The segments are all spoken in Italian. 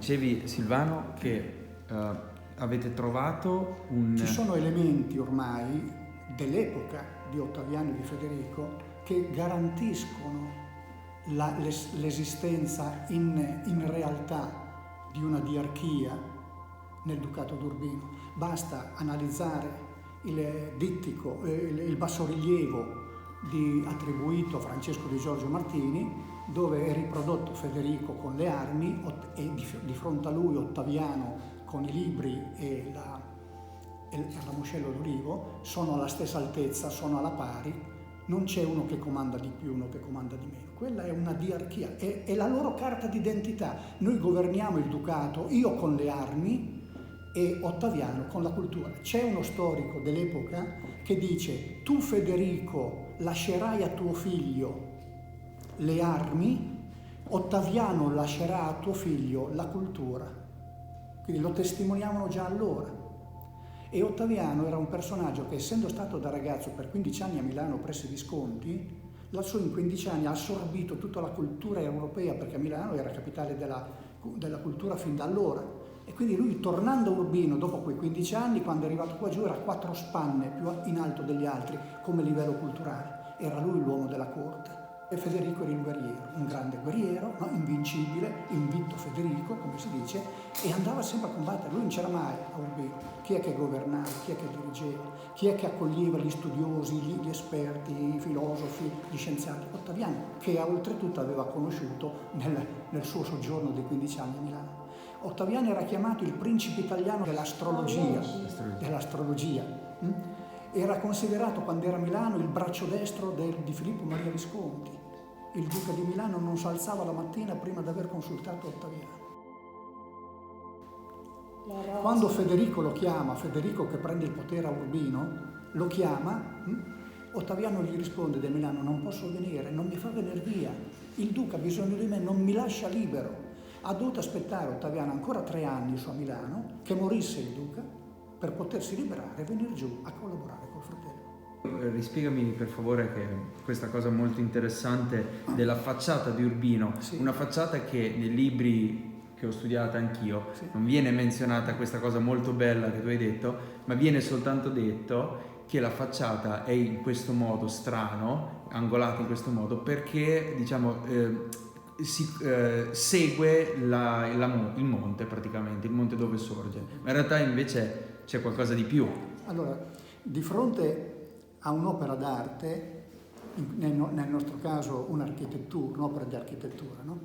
dicevi, Silvano, che avete trovato Ci sono elementi ormai dell'epoca di Ottaviano e di Federico che garantiscono l'esistenza in realtà di una diarchia nel Ducato d'Urbino. Basta analizzare il dittico, il bassorilievo attribuito a Francesco di Giorgio Martini, dove è riprodotto Federico con le armi e di fronte a lui Ottaviano con i libri e il ramoscello d'olivo. Sono alla stessa altezza, sono alla pari, non c'è uno che comanda di più, uno che comanda di meno. Quella è una diarchia, è la loro carta d'identità. Noi governiamo il Ducato, io con le armi e Ottaviano con la cultura. C'è uno storico dell'epoca che dice: tu Federico lascerai a tuo figlio le armi, Ottaviano lascerà a tuo figlio la cultura. Quindi lo testimoniavano già allora. E Ottaviano era un personaggio che, essendo stato da ragazzo per 15 anni a Milano presso i Visconti, lassù in 15 anni ha assorbito tutta la cultura europea, perché Milano era capitale della cultura fin da allora. E quindi lui, tornando a Urbino dopo quei 15 anni, quando è arrivato qua giù, era 4 spanne più in alto degli altri come livello culturale. Era lui l'uomo della corte. E Federico era il guerriero, un grande guerriero, no? Invincibile, invitto Federico, come si dice, e andava sempre a combattere. Lui non c'era mai a Urbino. Chi è che governava, chi è che dirigeva, chi è che accoglieva gli studiosi, gli esperti, i filosofi, gli scienziati? Ottaviano, che oltretutto aveva conosciuto nel suo soggiorno dei 15 anni a Milano. Ottaviano era chiamato il principe italiano dell'astrologia. Era considerato, quando era a Milano, il braccio destro di Filippo Maria Visconti. Il duca di Milano non si alzava la mattina prima di aver consultato Ottaviano. Quando Federico lo chiama, Federico che prende il potere a Urbino, lo chiama, Ottaviano gli risponde da Milano: non posso venire, non mi fa venire via, il duca ha bisogno di me, non mi lascia libero. Ha dovuto aspettare Ottaviano ancora 3 anni su a Milano, che morisse il duca, per potersi liberare e venire giù a collaborare col fratello. Rispiegami per favore che questa cosa molto interessante della facciata di Urbino, sì. Una facciata che nei libri che ho studiato anch'io, sì, non viene menzionata questa cosa molto bella che tu hai detto, ma viene soltanto detto che la facciata è in questo modo strano, angolata in questo modo, perché segue il monte, praticamente, il monte dove sorge. Ma in realtà invece c'è qualcosa di più. Allora, di fronte a un'opera d'arte, nel nostro caso un'opera di architettura, no?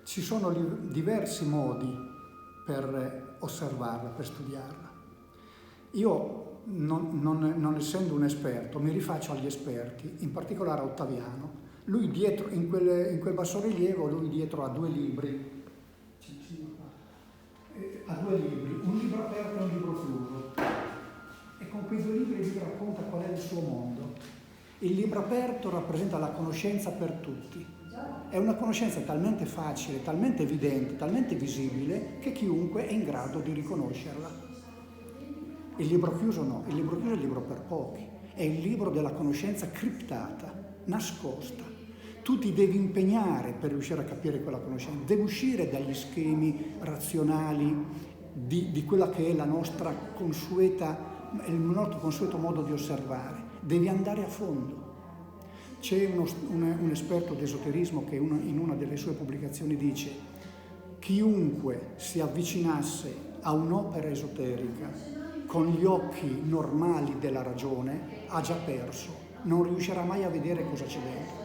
Ci sono diversi modi per osservarla, per studiarla. Io, non essendo un esperto, mi rifaccio agli esperti, in particolare a Ottaviano. Lui dietro, in quel bassorilievo, lui dietro ha 2 libri. Un libro aperto e un libro chiuso, e con quei 2 libri lui racconta qual è il suo mondo. Il libro aperto rappresenta la conoscenza per tutti, è una conoscenza talmente facile, talmente evidente, talmente visibile che chiunque è in grado di riconoscerla. Il libro chiuso no, il libro chiuso è il libro per pochi, è il libro della conoscenza criptata, nascosta. Tu ti devi impegnare per riuscire a capire quella conoscenza, devi uscire dagli schemi razionali di quella che è il nostro consueto modo di osservare, devi andare a fondo. C'è un esperto di esoterismo che in una delle sue pubblicazioni dice: chiunque si avvicinasse a un'opera esoterica con gli occhi normali della ragione ha già perso, non riuscirà mai a vedere cosa c'è dentro.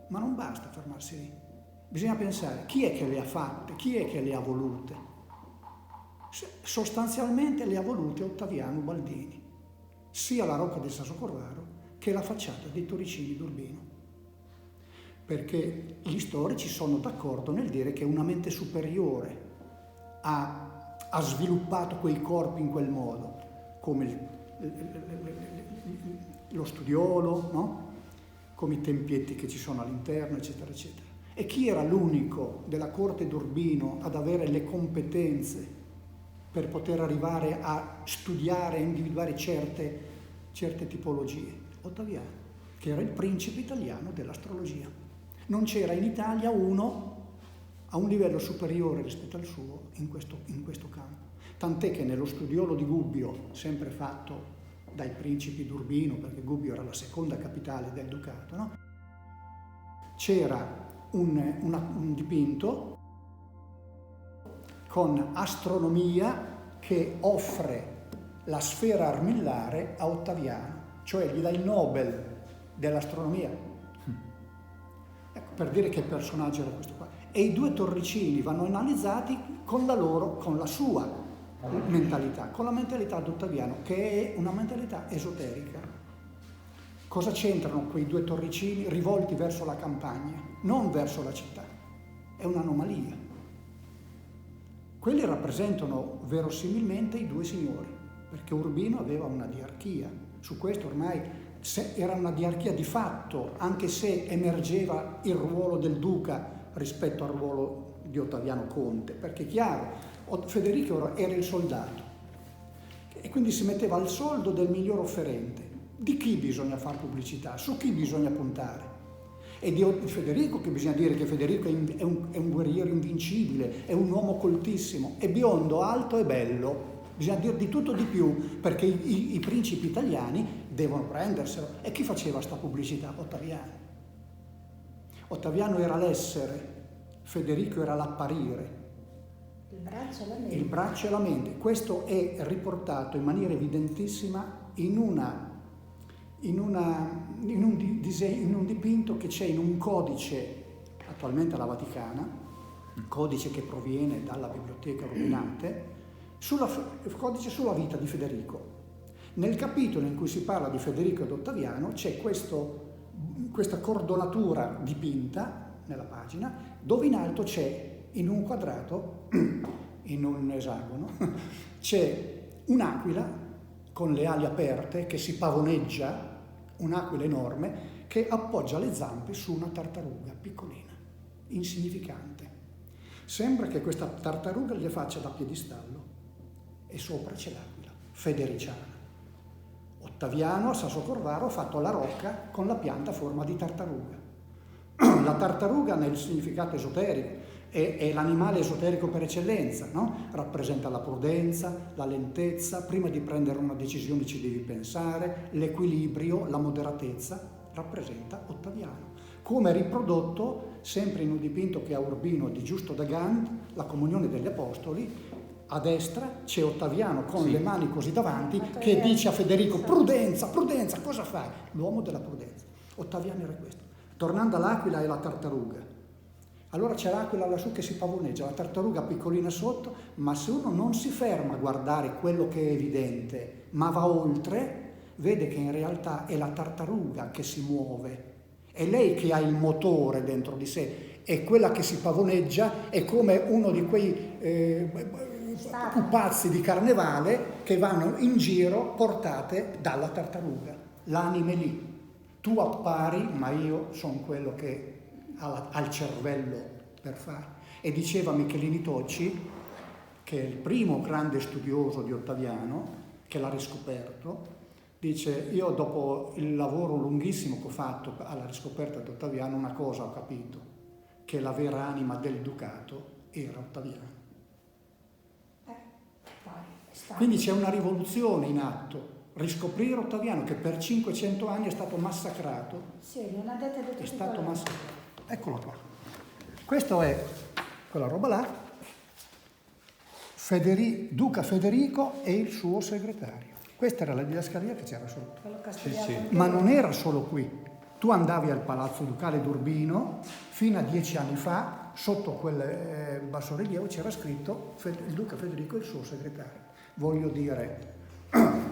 Ma non basta fermarsi lì, bisogna pensare chi è che le ha fatte, chi è che le ha volute. Sostanzialmente le ha volute Ottaviano Ubaldini, sia la Rocca del Sasso Corvaro che la facciata dei Torricini d'Urbino, perché gli storici sono d'accordo nel dire che una mente superiore ha sviluppato quei corpi in quel modo, come lo studiolo, no? Come i tempietti che ci sono all'interno, eccetera, eccetera. E chi era l'unico della corte d'Urbino ad avere le competenze per poter arrivare a studiare e individuare certe tipologie? Ottaviano, che era il principe italiano dell'astrologia. Non c'era in Italia uno a un livello superiore rispetto al suo in questo campo. Tant'è che nello studiolo di Gubbio, sempre fatto dai principi d'Urbino, perché Gubbio era la seconda capitale del ducato, no? C'era un dipinto con astronomia che offre la sfera armillare a Ottaviano, cioè gli dà il Nobel dell'astronomia. Ecco, per dire che personaggio era questo qua. E i due torricini vanno analizzati con la sua mentalità, con la mentalità di Ottaviano, che è una mentalità esoterica. Cosa c'entrano quei due torricini rivolti verso la campagna, non verso la città? È un'anomalia. Quelli rappresentano verosimilmente i due signori, perché Urbino aveva una diarchia. Su questo ormai era una diarchia di fatto, anche se emergeva il ruolo del duca rispetto al ruolo di Ottaviano Conte, perché è chiaro, Federico era il soldato e quindi si metteva al soldo del miglior offerente. Di chi bisogna fare pubblicità? Su chi bisogna puntare? E di Federico, che bisogna dire che Federico è un guerriero invincibile, è un uomo coltissimo, è biondo, alto e bello. Bisogna dire di tutto di più, perché i principi italiani devono prenderselo. E chi faceva sta pubblicità? Ottaviano. Ottaviano era l'essere, Federico era l'apparire. Il braccio e la mente. Questo è riportato in maniera evidentissima in un dipinto che c'è in un codice, attualmente alla Vaticana, codice che proviene dalla biblioteca Ruminante, codice sulla vita di Federico. Nel capitolo in cui si parla di Federico ed Ottaviano c'è questa cordonatura dipinta nella pagina, dove in alto c'è, in un quadrato, in un esagono, c'è un'aquila con le ali aperte che si pavoneggia, un'aquila enorme che appoggia le zampe su una tartaruga piccolina, insignificante. Sembra che questa tartaruga gli faccia da piedistallo e sopra c'è l'aquila, federiciana. Ottaviano a Sasso Corvaro ha fatto la rocca con la pianta a forma di tartaruga. La tartaruga nel significato esoterico è l'animale esoterico per eccellenza, no? Rappresenta la prudenza, la lentezza, prima di prendere una decisione ci devi pensare, l'equilibrio, la moderatezza, rappresenta Ottaviano. Come riprodotto, sempre in un dipinto che ha Urbino di Giusto da Gand, la Comunione degli Apostoli, a destra c'è Ottaviano con le mani così davanti che dice a Federico: prudenza, prudenza, cosa fai? L'uomo della prudenza. Ottaviano era questo. Tornando all'aquila e alla tartaruga. Allora c'è l'aquila lassù che si pavoneggia, la tartaruga piccolina sotto, ma se uno non si ferma a guardare quello che è evidente, ma va oltre, vede che in realtà è la tartaruga che si muove. È lei che ha il motore dentro di sé, è quella che si pavoneggia, è come uno di quei pupazzi di carnevale che vanno in giro portate dalla tartaruga. L'anima è lì. Tu appari, ma io sono quello che ha il cervello per fare. E diceva Michelini Tocci, che è il primo grande studioso di Ottaviano, che l'ha riscoperto, dice: io dopo il lavoro lunghissimo che ho fatto alla riscoperta di Ottaviano, una cosa ho capito, che la vera anima del ducato era Ottaviano. Quindi c'è una rivoluzione in atto. Riscoprire Ottaviano, che per 500 anni è stato massacrato. Sì, non ha detto è stato massacrato. Eccolo qua. Questo è quella roba là. Duca Federico e il suo segretario. Questa era la didascalia che c'era sotto. Sì. Ma non era solo qui. Tu andavi al Palazzo Ducale d'Urbino fino a 10 anni fa, sotto quel bassorilievo c'era scritto il Duca Federico e il suo segretario. Voglio dire,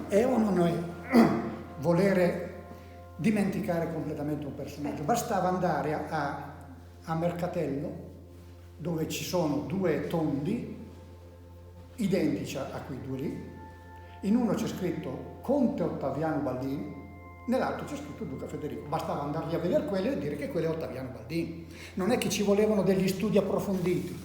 è o non è volere dimenticare completamente un personaggio? Bastava andare a Mercatello, dove ci sono due tondi identici a quei due lì. In uno c'è scritto Conte Ottaviano Baldini, nell'altro c'è scritto Duca Federico. Bastava andargli a vedere quello e dire che quello è Ottaviano Baldini. Non è che ci volevano degli studi approfonditi.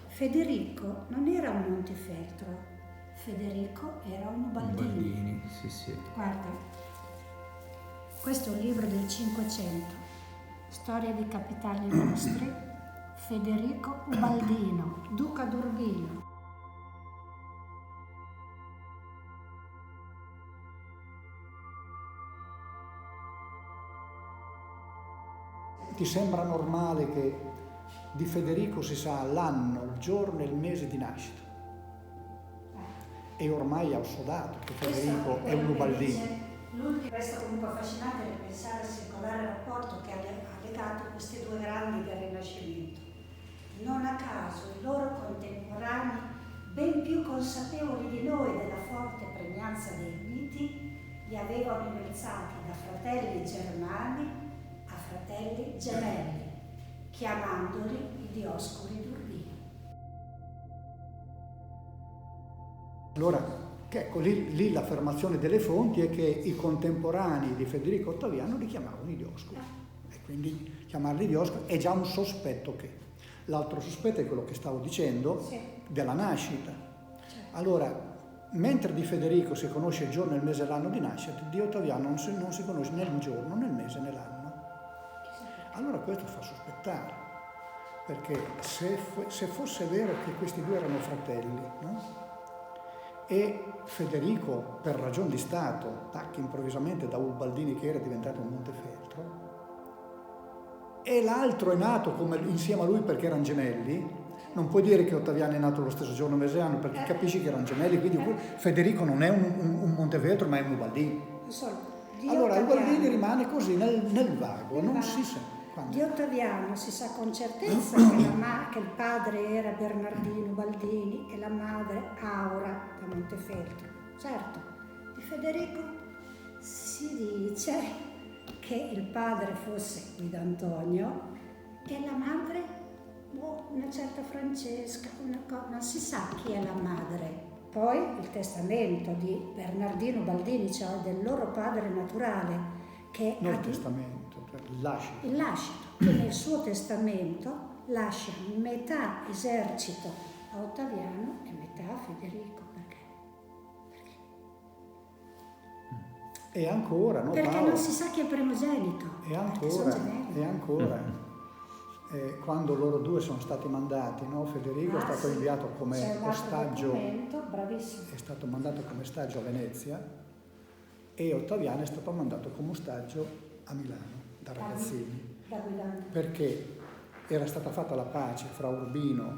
Federico non era un Montefeltro, Federico era un Ubaldini. Ubaldini, sì. Guarda, questo è un libro del 500, storia dei capitani nostri, Federico Ubaldino, duca d'Urbino. Ti sembra normale che di Federico si sa l'anno, il giorno e il mese di nascita? E ormai è assodato che Federico è un Ubaldini. Questo comunque affascinante è pensare al singolare rapporto che ha legato questi due grandi del Rinascimento. Non a caso i loro contemporanei, ben più consapevoli di noi della forte pregnanza dei miti, li avevano innalzati da fratelli germani a fratelli gemelli, chiamandoli i Dioscuri d'Urbino. Allora, ecco, lì l'affermazione delle fonti è che i contemporanei di Federico Ottaviano li chiamavano i Dioscuri. E quindi chiamarli Dioscuri è già un sospetto che. L'altro sospetto è quello che stavo dicendo, sì, della nascita. Certo. Allora, mentre di Federico si conosce il giorno, il mese e l'anno di nascita, di Ottaviano non si conosce né il giorno, né il mese, né l'anno. Allora questo fa sospettare, perché se fosse vero che questi due erano fratelli, no? E Federico, per ragioni di Stato, improvvisamente da Ubaldini che era diventato un Montefeltro, e l'altro è nato insieme a lui perché erano gemelli, non puoi dire che Ottaviano è nato lo stesso giorno, mese e anno, perché capisci che erano gemelli, quindi Federico non è un Montefeltro ma è un Ubaldini. Allora Ubaldini rimane così nel vago, non si sa. Di Ottaviano si sa con certezza che il padre era Bernardino Ubaldini e la madre Aura da Montefeltro. Certo, di Federico si dice che il padre fosse Guido Antonio e la madre una certa Francesca, non si sa chi è la madre. Poi il testamento di Bernardino Ubaldini, cioè del loro padre naturale, che non il testamento, il lascito, che nel suo testamento lascia metà esercito a Ottaviano e metà a Federico. Perché? E ancora, no? Perché Paolo, non si sa chi è primogenito. E ancora, quando loro due sono stati mandati, no? Federico è stato inviato come ostaggio, bravissimo. È stato mandato come ostaggio a Venezia, e Ottaviano è stato mandato come ostaggio a Milano da ragazzini, perché era stata fatta la pace fra Urbino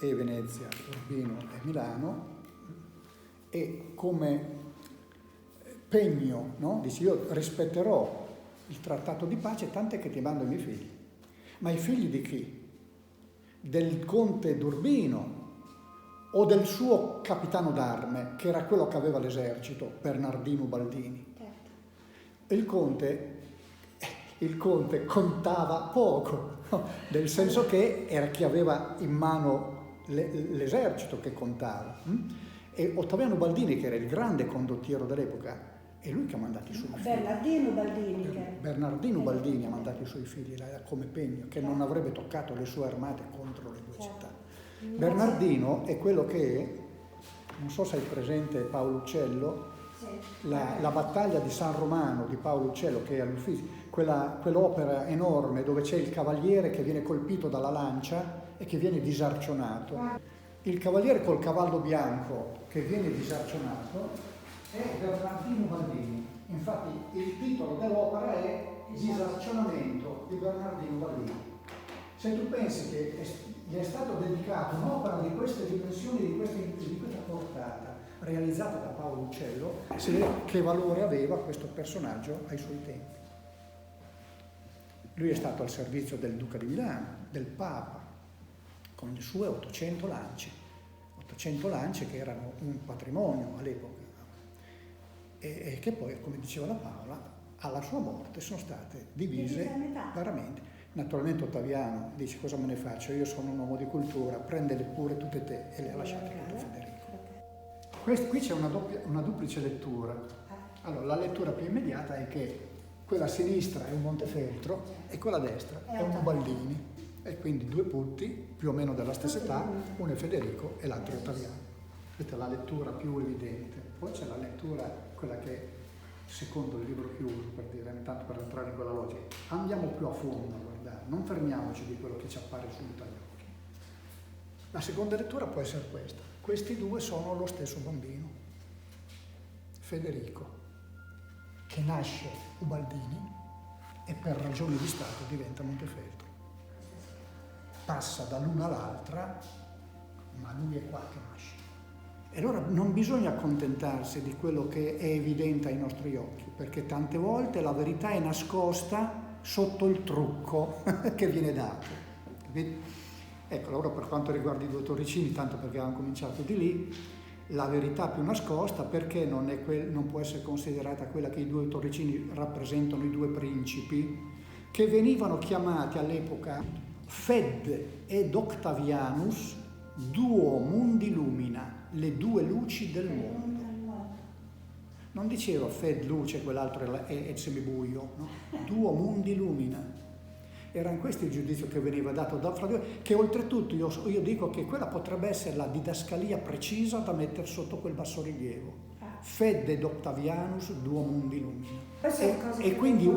e Venezia, Urbino e Milano, e come pegno, no? Dice: io rispetterò il trattato di pace, tant'è che ti mando i miei figli. Ma i figli di chi? Del conte d'Urbino o del suo capitano d'arme, che era quello che aveva l'esercito, Bernardino Ubaldini. Certo. Il conte contava poco, no? Nel senso che era chi aveva in mano l'esercito che contava. E Ottaviano Ubaldini, che era il grande condottiero dell'epoca, è lui che ha mandato i suoi figli. Bernardino Ubaldini ha mandato i suoi figli là come pegno, che non avrebbe toccato le sue armate contro le due città. Bernardino è quello che, non so se hai presente Paolo Uccello, la battaglia di San Romano di Paolo Uccello, che è all'Uffizi, quell'opera enorme dove c'è il cavaliere che viene colpito dalla lancia e che viene disarcionato. Il cavaliere col cavallo bianco che viene disarcionato è Bernardino Ubaldini. Infatti il titolo dell'opera è Disarcionamento di Bernardino Ubaldini. Se tu pensi che gli è stato dedicato un'opera di queste dimensioni, di questa portata, realizzata da Paolo Uccello, si vede che valore aveva questo personaggio ai suoi tempi. Lui è stato al servizio del Duca di Milano, del Papa, con le sue 800 lance che erano un patrimonio all'epoca, e che poi, come diceva la Paola, alla sua morte sono state divise veramente. Naturalmente Ottaviano dice: cosa me ne faccio? Io sono un uomo di cultura, prendele pure tutte te, e le ha lasciate tutte Federico. Qui c'è una duplice lettura. Allora, la lettura più immediata è che quella a sinistra è un Montefeltro e quella a destra è un Ubaldini, e quindi due putti più o meno della stessa età, uno è Federico e l'altro è Ottaviano. Questa è la lettura più evidente. Poi c'è la lettura, quella che secondo il libro chiuso, per dire, tanto per entrare in quella logica. Andiamo più a fondo a guardare, non fermiamoci di quello che ci appare subito agli occhi. La seconda lettura può essere questa. Questi due sono lo stesso bambino, Federico, che nasce Ubaldini e per ragioni di Stato diventa Montefeltro. Passa dall'una all'altra, ma lui è qua che nasce. E allora non bisogna accontentarsi di quello che è evidente ai nostri occhi, perché tante volte la verità è nascosta sotto il trucco che viene dato. Capite? Ecco, allora per quanto riguarda i due torricini, tanto perché avevamo cominciato di lì, la verità più nascosta perché non può essere considerata quella che i due torricini rappresentano i due principi, che venivano chiamati all'epoca Fed ed Octavianus, duo mundi lumina, le due luci del mondo. Non diceva Fed luce, quell'altro è semibuio, no? Duo mundi lumina. Era in questo il giudizio che veniva dato da Fra Due, che oltretutto io dico che quella potrebbe essere la didascalia precisa da mettere sotto quel bassorilievo. Fed ed Octavianus, duo mundi lumina. E quindi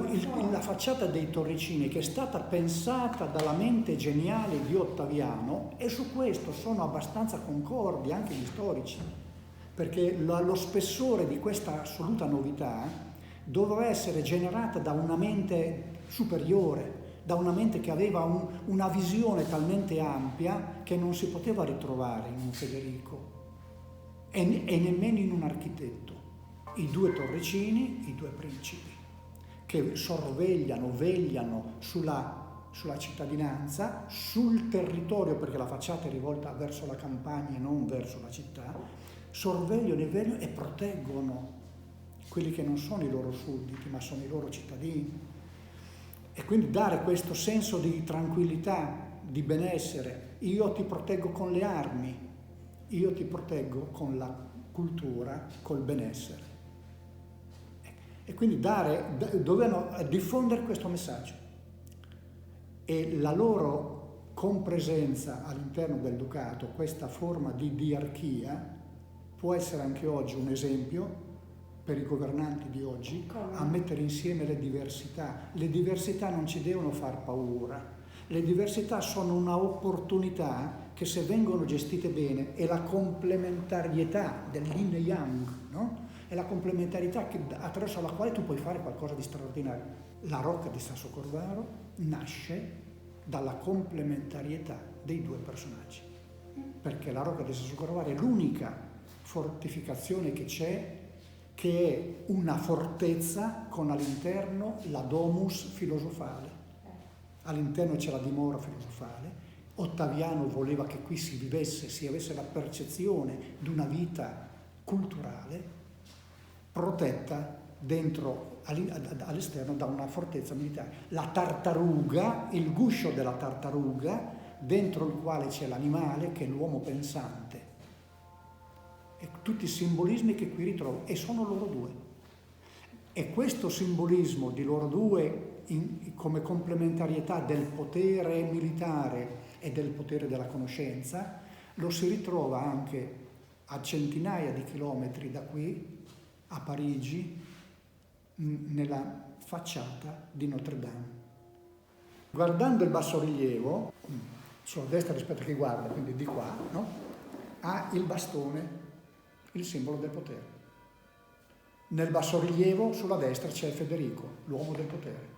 la facciata dei torricini, che è stata pensata dalla mente geniale di Ottaviano, e su questo sono abbastanza concordi anche gli storici, perché lo spessore di questa assoluta novità doveva essere generata da una mente superiore, da una mente che aveva una visione talmente ampia che non si poteva ritrovare in un Federico e nemmeno in un architetto. I due torricini, i due principi, che vegliano sulla cittadinanza, sul territorio, perché la facciata è rivolta verso la campagna e non verso la città, sorvegliano e vegliano e proteggono quelli che non sono i loro sudditi, ma sono i loro cittadini. E quindi dare questo senso di tranquillità, di benessere. Io ti proteggo con le armi, io ti proteggo con la cultura, col benessere. E quindi dovevano diffondere questo messaggio. E la loro compresenza all'interno del Ducato, questa forma di diarchia, può essere anche oggi un esempio per i governanti di oggi a mettere insieme le diversità. Le diversità non ci devono far paura. Le diversità sono una opportunità che, se vengono gestite bene, è la complementarietà del yin e yang, no? È la complementarietà attraverso la quale tu puoi fare qualcosa di straordinario. La Rocca di Sasso Corvaro nasce dalla complementarietà dei due personaggi, perché la Rocca di Sasso Corvaro è l'unica fortificazione che c'è, che è una fortezza con all'interno la domus filosofale. All'interno c'è la dimora filosofale. Ottaviano voleva che qui si avesse la percezione di una vita culturale protetta dentro, all'esterno, da una fortezza militare. La tartaruga, il guscio della tartaruga, dentro il quale c'è l'animale, che è l'uomo pensante. E tutti i simbolismi che qui ritrovo, e sono loro due. E questo simbolismo di loro due come complementarietà del potere militare e del potere della conoscenza lo si ritrova anche a centinaia di chilometri da qui, a Parigi, nella facciata di Notre Dame. Guardando il bassorilievo, sulla destra rispetto a chi guarda, quindi di qua, no? Ha il bastone, il simbolo del potere. Nel bassorilievo sulla destra c'è Federico, l'uomo del potere.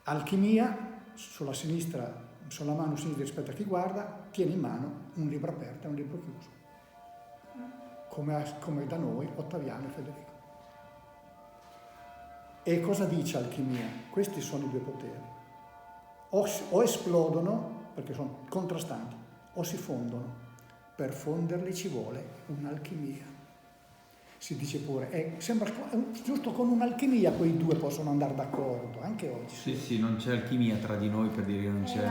Alchimia, sulla sinistra, sulla mano sinistra rispetto a chi guarda, tiene in mano un libro aperto e un libro chiuso, come da noi Ottaviano e Federico. E cosa dice Alchimia? Questi sono i due poteri. O esplodono, perché sono contrastanti, o si fondono. Per fonderli ci vuole un'alchimia. Si dice pure, sembra giusto con un'alchimia quei due possono andare d'accordo, anche oggi. Sì, non c'è alchimia tra di noi, per dire che non c'è.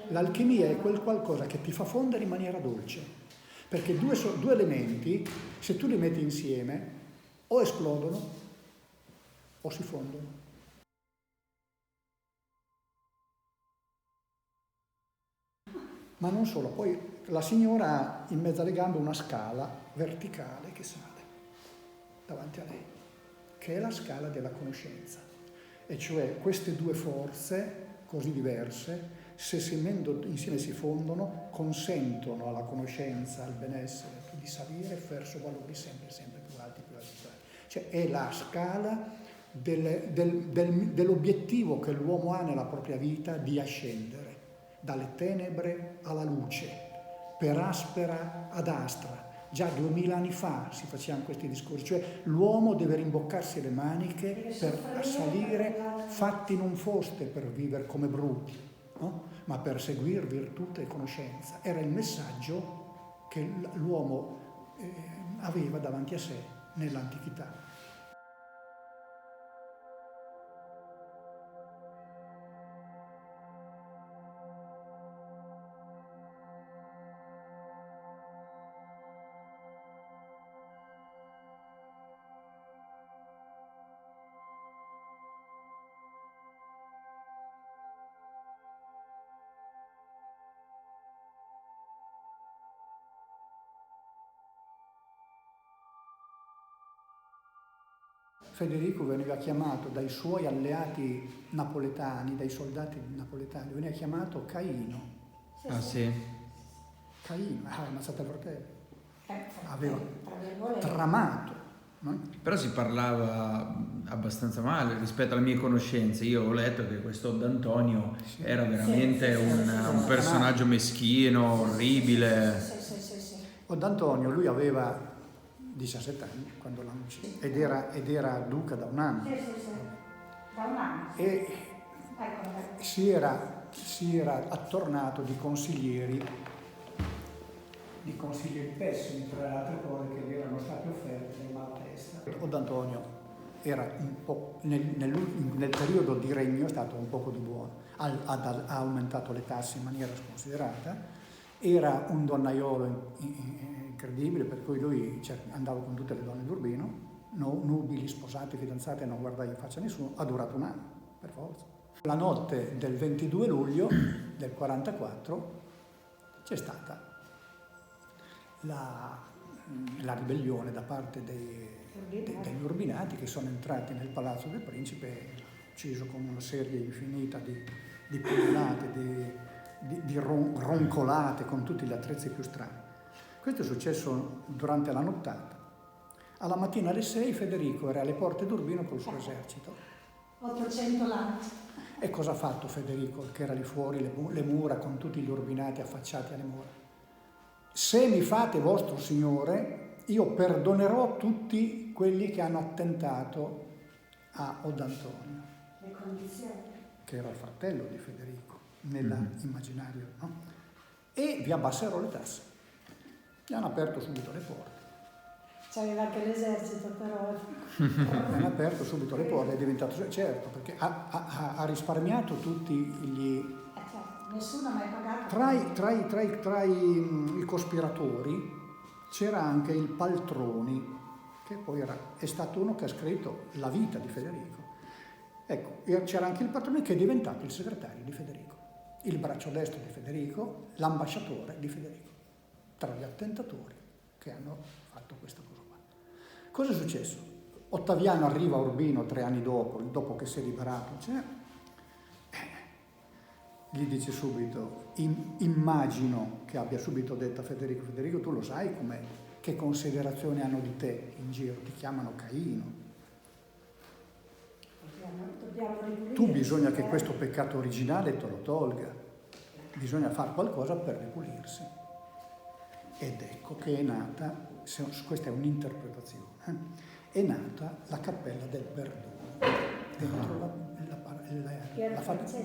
L'alchimia è quel qualcosa che ti fa fondere in maniera dolce, perché due elementi, se tu li metti insieme, o esplodono o si fondono. Ma non solo, poi la signora ha in mezzo alle gambe una scala verticale che sale davanti a lei, che è la scala della conoscenza. E cioè queste due forze così diverse, se insieme si fondono, consentono alla conoscenza, al benessere, di salire verso valori sempre, sempre più alti, più alti, più alti. Cioè è la scala dell'obiettivo che l'uomo ha nella propria vita di ascendere dalle tenebre alla luce, per aspera ad astra. Già 2000 anni fa si facevano questi discorsi, cioè l'uomo deve rimboccarsi le maniche per salire, fatti non foste per vivere come bruti, no? Ma per seguire virtù e conoscenza. Era il messaggio che l'uomo aveva davanti a sé nell'antichità. Federico veniva chiamato dai suoi alleati napoletani, dai soldati napoletani, veniva chiamato Caino. Sì. Caino, aveva ammazzato il fratello. Aveva tramato. No? Però si parlava abbastanza male rispetto alle mie conoscenze. Io ho letto che questo D'Antonio era veramente un personaggio meschino, orribile. D'Antonio, lui aveva 17 anni quando l'hanno ucciso ed era duca da un anno. Da un anno. E si era attornato di consiglieri pessimi, tra le altre cose che gli erano state offerte dai Malatesta. D'Antonio era un po' nel periodo di regno è stato un poco di buono, ha aumentato le tasse in maniera sconsiderata, era un donnaiolo incredibile, per cui lui andava con tutte le donne d'Urbino, nubili, sposate, fidanzate, non guardava in faccia a nessuno, ha durato un anno, per forza. La notte del 22 luglio del 44 c'è stata la ribellione da parte degli Urbinati che sono entrati nel palazzo del principe, ucciso con una serie infinita di pugnalate, di roncolate, con tutti gli attrezzi più strani. Questo è successo durante la nottata. Alla mattina alle 6 Federico era alle porte d'Urbino col suo esercito. 800 lanci. E cosa ha fatto Federico, che era lì fuori, le mura, con tutti gli Urbinati affacciati alle mura? Se mi fate vostro signore, io perdonerò tutti quelli che hanno attentato a Odd'Antonio, Le condizioni. che era il fratello di Federico, nell'immaginario, no? E vi abbasserò le tasse. Gli hanno aperto subito le porte. C'aveva anche l'esercito, però. Gli hanno aperto subito le porte, è diventato, certo, perché ha risparmiato tutti gli... Certo, nessuno ha mai pagato. Tra i cospiratori c'era anche il Paltroni, che poi è stato uno che ha scritto la vita di Federico. Ecco, c'era anche il Paltroni che è diventato il segretario di Federico, il braccio destro di Federico, l'ambasciatore di Federico, tra gli attentatori che hanno fatto questa cosa qua. Cosa è successo? Ottaviano arriva a Urbino 3 anni dopo che si è liberato, gli dice subito, immagino che abbia subito detto a Federico, tu lo sai che considerazioni hanno di te in giro, ti chiamano Caino. Tu bisogna che questo peccato originale te lo tolga, bisogna fare qualcosa per ripulirsi. Ed ecco che è nata, questa è un'interpretazione, è nata la Cappella del Perdono,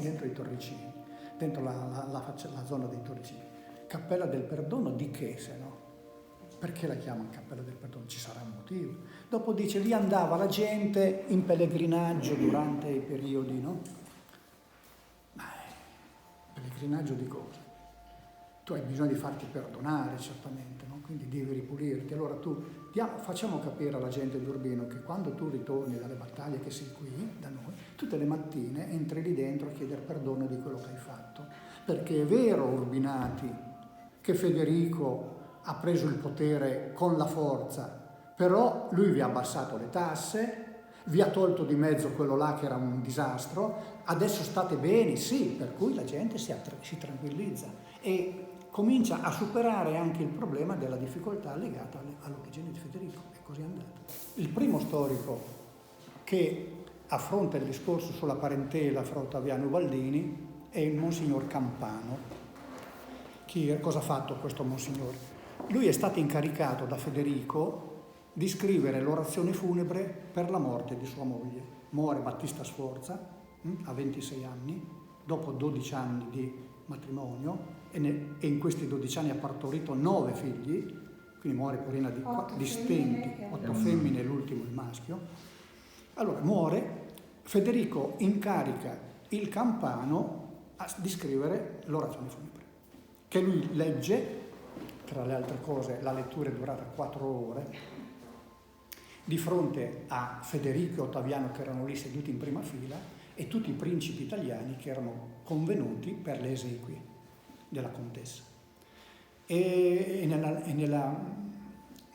dentro i Torricini, dentro la zona dei Torricini. Cappella del Perdono di che se no? Perché la chiamano Cappella del Perdono? Ci sarà un motivo. Dopo dice, lì andava la gente in pellegrinaggio durante i periodi, no? Ma pellegrinaggio di cosa? tu hai bisogno di farti perdonare, certamente, no? Quindi devi ripulirti. Allora facciamo capire alla gente di Urbino che quando tu ritorni dalle battaglie, che sei qui da noi, tutte le mattine entri lì dentro a chiedere perdono di quello che hai fatto. Perché è vero, Urbinati, che Federico ha preso il potere con la forza, però lui vi ha abbassato le tasse, vi ha tolto di mezzo quello là che era un disastro, adesso state bene, sì, per cui la gente si tranquillizza e comincia a superare anche il problema della difficoltà legata all'origine di Federico, e così è andato. Il primo storico che affronta il discorso sulla parentela fra Ottaviano e Ubaldini è il Monsignor Campano. Cosa ha fatto questo Monsignore? Lui è stato incaricato da Federico di scrivere l'orazione funebre per la morte di sua moglie. Muore Battista Sforza a 26 anni, dopo 12 anni di matrimonio, e in questi 12 anni ha partorito 9 figli, quindi muore Corina di stenti, 8 femmine e l'ultimo il maschio. Allora muore, Federico incarica il Campano di scrivere l'orazione funebre, che lui legge. Tra le altre cose, la lettura è durata 4 ore, di fronte a Federico e Ottaviano che erano lì seduti in prima fila e tutti i principi italiani che erano convenuti per le esequie della contessa. E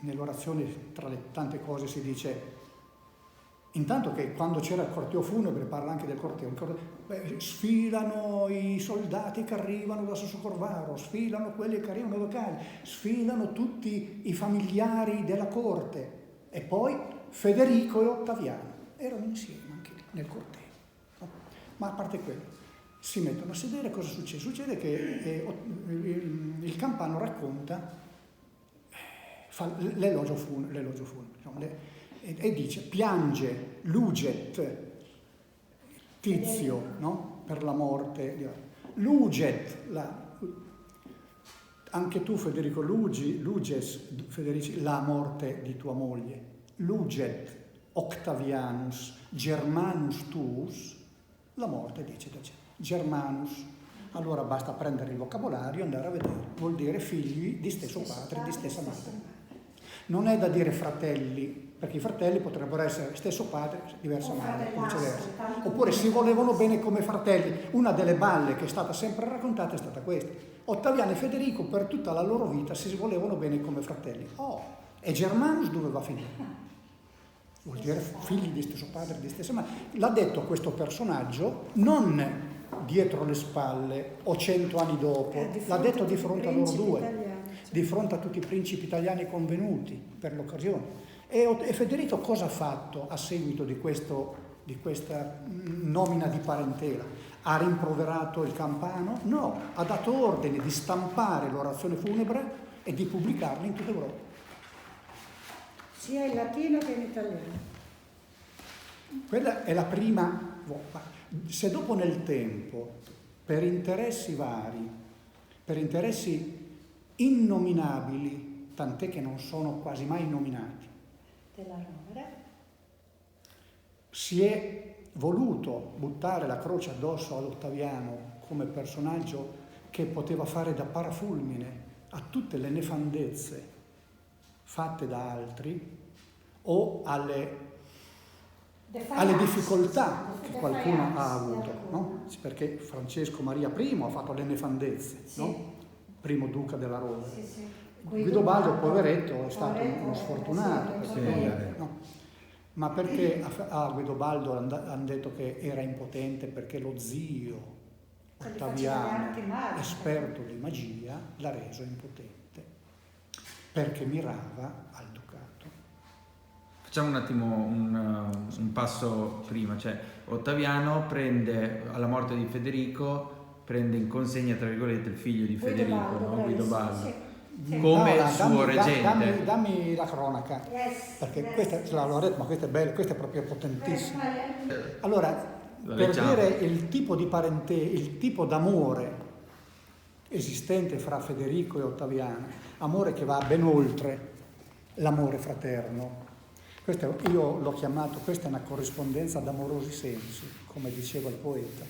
nell'orazione, tra le tante cose, si dice, intanto che quando c'era il corteo funebre, parla anche del corteo, sfilano i soldati che arrivano da Sassocorvaro, sfilano quelli che arrivano da Cali, sfilano tutti i familiari della corte, e poi Federico e Ottaviano erano insieme anche lì nel corteo, no? Ma a parte quello, si mettono a sedere, cosa succede? Succede che il Campano racconta, fa l'elogio funebre, diciamo, e dice, piange Luget Tizio, no? Per la morte. Luget, anche tu Federico Luges, Federici, la morte di tua moglie. Luget Octavianus Germanus tuus, la morte dice Germanus. Allora basta prendere il vocabolario e andare a vedere. Vuol dire figli di stesso padre, di stessa madre. Non è da dire fratelli, perché i fratelli potrebbero essere stesso padre, diversa madre, viceversa. Oppure si volevano bene come fratelli. Una delle balle che è stata sempre raccontata è stata questa. Ottaviano e Federico per tutta la loro vita si volevano bene come fratelli. E Germanus dove va a finire? Vuol dire figli di stesso padre, di stessa madre. L'ha detto questo personaggio non dietro le spalle o 100 anni dopo, l'ha detto di fronte a loro due. Di fronte a tutti i principi italiani convenuti per l'occasione. E Federico cosa ha fatto a seguito di questa nomina di parentela? Ha rimproverato il Campano? No, ha dato ordine di stampare l'orazione funebre e di pubblicarla in tutta Europa. Sia in latino che in italiano. Quella è la prima volta. Se dopo nel tempo, per interessi vari, per interessi innominabili, tant'è che non sono quasi mai nominati, si è voluto buttare la croce addosso ad Ottaviano come personaggio che poteva fare da parafulmine a tutte le nefandezze fatte da altri o alle difficoltà che qualcuno ha avuto, no? Perché Francesco Maria I ha fatto le nefandezze, no? Primo duca della Roma. Guidobaldo, poveretto, è stato uno sfortunato, no? Ma perché a Guidobaldo hanno detto che era impotente perché lo zio Ottaviano, esperto di magia, l'ha reso impotente, perché mirava al ducato. Facciamo un attimo un passo prima, cioè Ottaviano prende, alla morte di Federico, prende in consegna, tra virgolette, il figlio di Federico, no? Guidobaldo. Come suo reggente. Dammi la cronaca, perché questa l'ho detto, ma questa è bella, questa è proprio potentissima. Allora, per dire il tipo di il tipo d'amore esistente fra Federico e Ottaviano, amore che va ben oltre l'amore fraterno. Questo io l'ho chiamato, questa è una corrispondenza d'amorosi sensi, come diceva il poeta,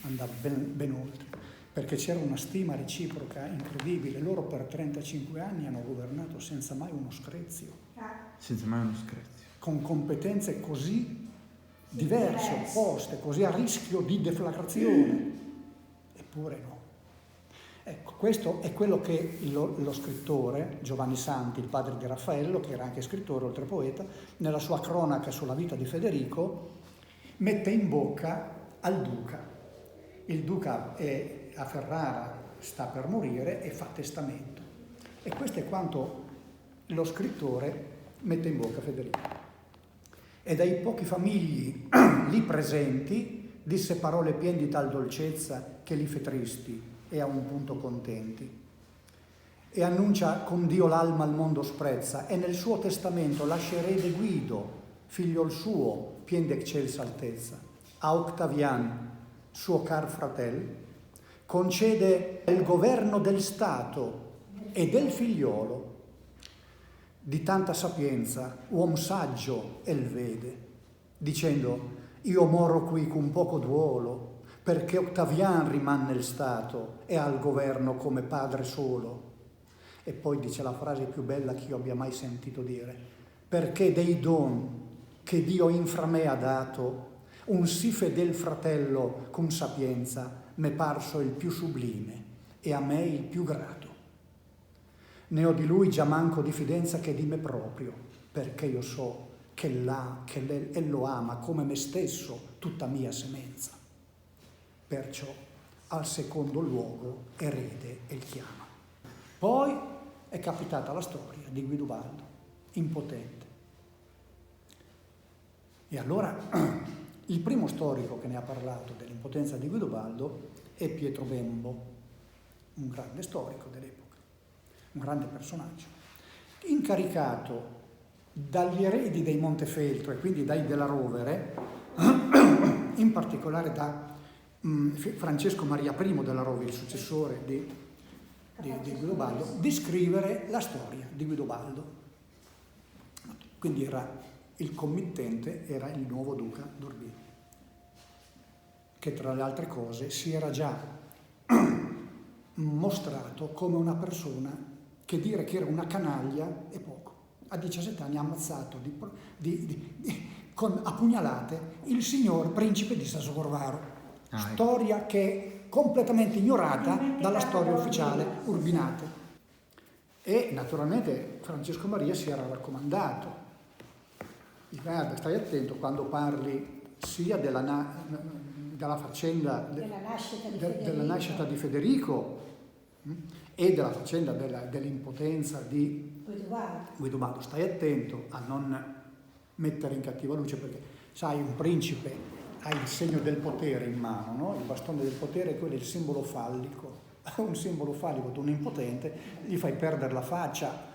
andava ben oltre. perché c'era una stima reciproca incredibile. Loro per 35 anni hanno governato senza mai uno screzio. Senza mai uno screzio. Con competenze così diverse, opposte, così a rischio di deflagrazione. Eppure no. Ecco, questo è quello che lo scrittore Giovanni Santi, il padre di Raffaello, che era anche scrittore oltre poeta, nella sua cronaca sulla vita di Federico, mette in bocca al duca. Il duca è a Ferrara, sta per morire e fa testamento. E questo è quanto lo scrittore mette in bocca a Federico. E dai pochi famigli lì presenti disse parole piene di tal dolcezza che li fe tristi e a un punto contenti. E annuncia con Dio l'alma al mondo sprezza, e nel suo testamento lascia erede Guido, figliol suo, pien d'eccelsa altezza. A Octavian, suo car fratel, concede il governo del Stato e del figliolo. Di tanta sapienza, uom saggio el vede, dicendo: io moro qui con poco duolo, perché Octavian rimane nel Stato e al governo come padre solo. E poi dice la frase più bella che io abbia mai sentito dire: perché dei don che Dio infra me ha dato, un sì fedel fratello con sapienza m'è parso il più sublime e a me il più grato. Ne ho di lui già manco diffidenza che di me proprio, perché io so che ello ama come me stesso tutta mia semenza. Perciò al secondo luogo erede e il chiama. Poi è capitata la storia di Guidobaldo, impotente. E allora il primo storico che ne ha parlato dell'impotenza di Guidobaldo è Pietro Bembo, un grande storico dell'epoca, un grande personaggio, incaricato dagli eredi dei Montefeltro e quindi dai della Rovere, in particolare da Francesco Maria I della Rovere, il successore di Guidobaldo, di scrivere la storia di Guidobaldo. Quindi il committente era il nuovo duca d'Urbino, che tra le altre cose si era già mostrato come una persona che dire che era una canaglia è poco. A 17 anni ha ammazzato con a pugnalate il signor principe di Sassocorvaro, storia che è completamente ignorata dalla storia ufficiale urbinate. E naturalmente Francesco Maria si era raccomandato: guarda, stai attento quando parli sia della faccenda della nascita di Federico e della faccenda dell'impotenza di Guidobaldo. Stai attento a non mettere in cattiva luce, perché sai, un principe ha il segno del potere in mano, no? Il bastone del potere, quello è il simbolo fallico. Un simbolo fallico di un impotente, gli fai perdere la faccia.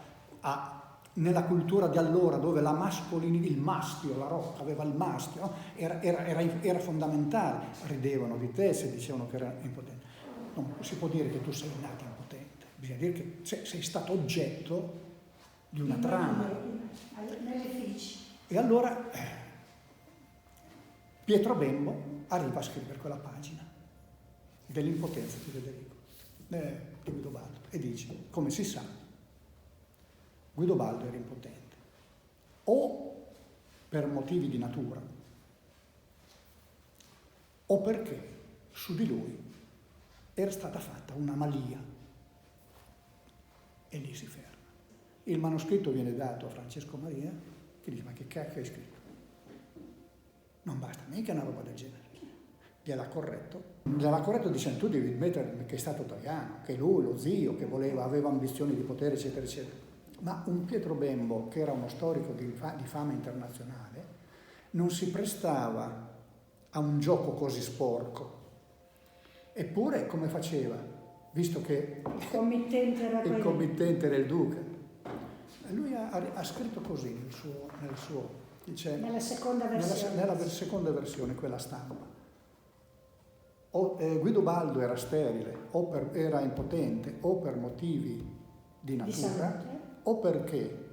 Nella cultura di allora, dove la mascolinità, il maschio, la rocca aveva il maschio, no? era fondamentale. Ridevano di te se dicevano che era impotente. Non si può dire che tu sei nato impotente, bisogna dire che sei stato oggetto di una trama. E allora Pietro Bembo arriva a scrivere quella pagina dell'impotenza di Federico, di Guidobaldo, e dice: come si sa, Guidobaldo era impotente, o per motivi di natura, o perché su di lui era stata fatta una malia. E lì si ferma. Il manoscritto viene dato a Francesco Maria, che dice: ma che cacchio hai scritto? Non basta mica una roba del genere. Gliel'ha corretto dicendo: tu devi mettere che è stato Ottaviano, che lui, lo zio, che aveva ambizioni di potere, eccetera, eccetera. Ma un Pietro Bembo, che era uno storico di fama internazionale, non si prestava a un gioco così sporco. Eppure come faceva? Visto che il committente era il duca. E lui ha scritto così nel suo dice, nella seconda versione. Nella seconda versione, quella stampa. Guidobaldo era sterile, era impotente, o per motivi di natura, o perché,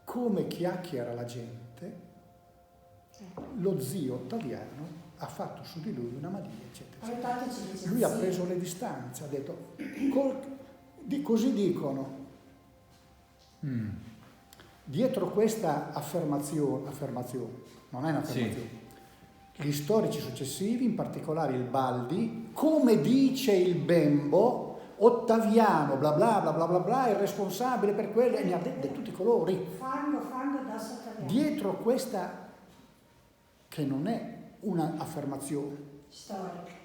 come chiacchiera la gente, lo zio Ottaviano ha fatto su di lui una madia, eccetera. Aiutateci, dice, Lui ha sì. preso le distanze, ha detto, così dicono. Dietro questa affermazione, non è un'affermazione, gli storici successivi, in particolare il Baldi, come dice il Bembo, Ottaviano, bla bla bla bla bla bla, è responsabile per quello, e ne ha di tutti i colori. Fango da Ottaviano. Dietro questa, che non è un'affermazione Storica.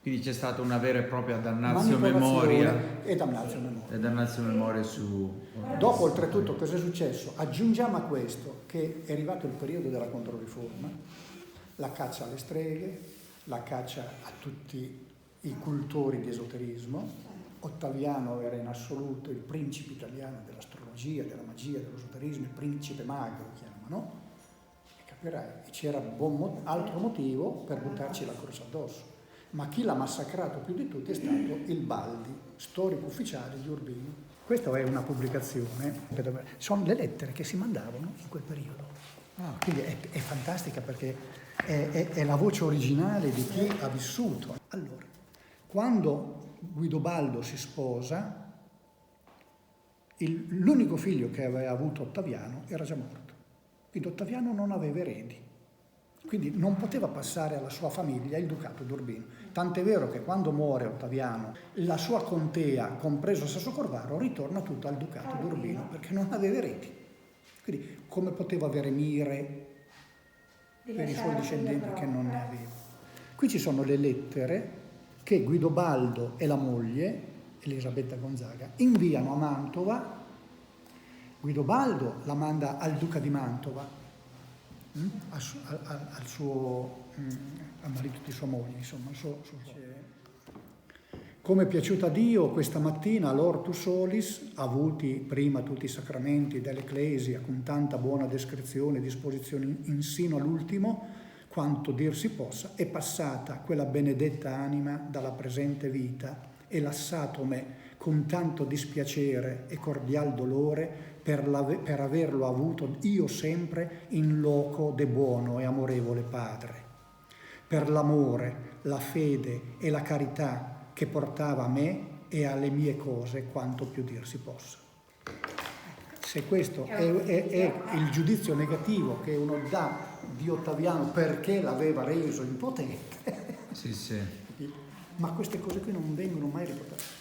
Quindi c'è stata una vera e propria damnatio memoria. E damnatio memoria. E damnatio memoria su... Dopo, oltretutto, cosa è successo? Aggiungiamo a questo che è arrivato il periodo della Controriforma, la caccia alle streghe, la caccia a tutti i cultori di esoterismo. Ottaviano era in assoluto il principe italiano dell'astrologia, della magia, dell'esoterismo, il principe mago lo chiamano, e capirai, e c'era altro motivo per buttarci la croce addosso. Ma chi l'ha massacrato più di tutti è stato il Baldi, storico ufficiale di Urbino. Questa è una pubblicazione, sono le lettere che si mandavano in quel periodo. Quindi è fantastica perché è la voce originale di chi ha vissuto. Allora, quando Guidobaldo si sposa, l'unico figlio che aveva avuto Ottaviano era già morto. Quindi Ottaviano non aveva eredi. Quindi non poteva passare alla sua famiglia il ducato d'Urbino. Tant'è vero che quando muore Ottaviano, la sua contea, compreso Sassocorvaro, ritorna tutta al ducato d'Urbino perché non aveva eredi. Quindi come poteva avere mire per i suoi discendenti che non ne aveva? Qui ci sono le lettere che Guidobaldo e la moglie, Elisabetta Gonzaga, inviano a Mantova. Guidobaldo la manda al duca di Mantova, al marito di sua moglie, insomma, come è piaciuta a Dio questa mattina l'Ortus Solis, avuti prima tutti i sacramenti dell'Ecclesia con tanta buona descrizione e disposizione insino all'ultimo, quanto dir si possa, è passata quella benedetta anima dalla presente vita e lassatome con tanto dispiacere e cordial dolore per averlo avuto io sempre in loco de buono e amorevole Padre, per l'amore, la fede e la carità che portava a me e alle mie cose quanto più dir si possa. Se questo è il giudizio negativo che uno dà di Ottaviano perché l'aveva reso impotente, Sì. ma queste cose qui non vengono mai riportate.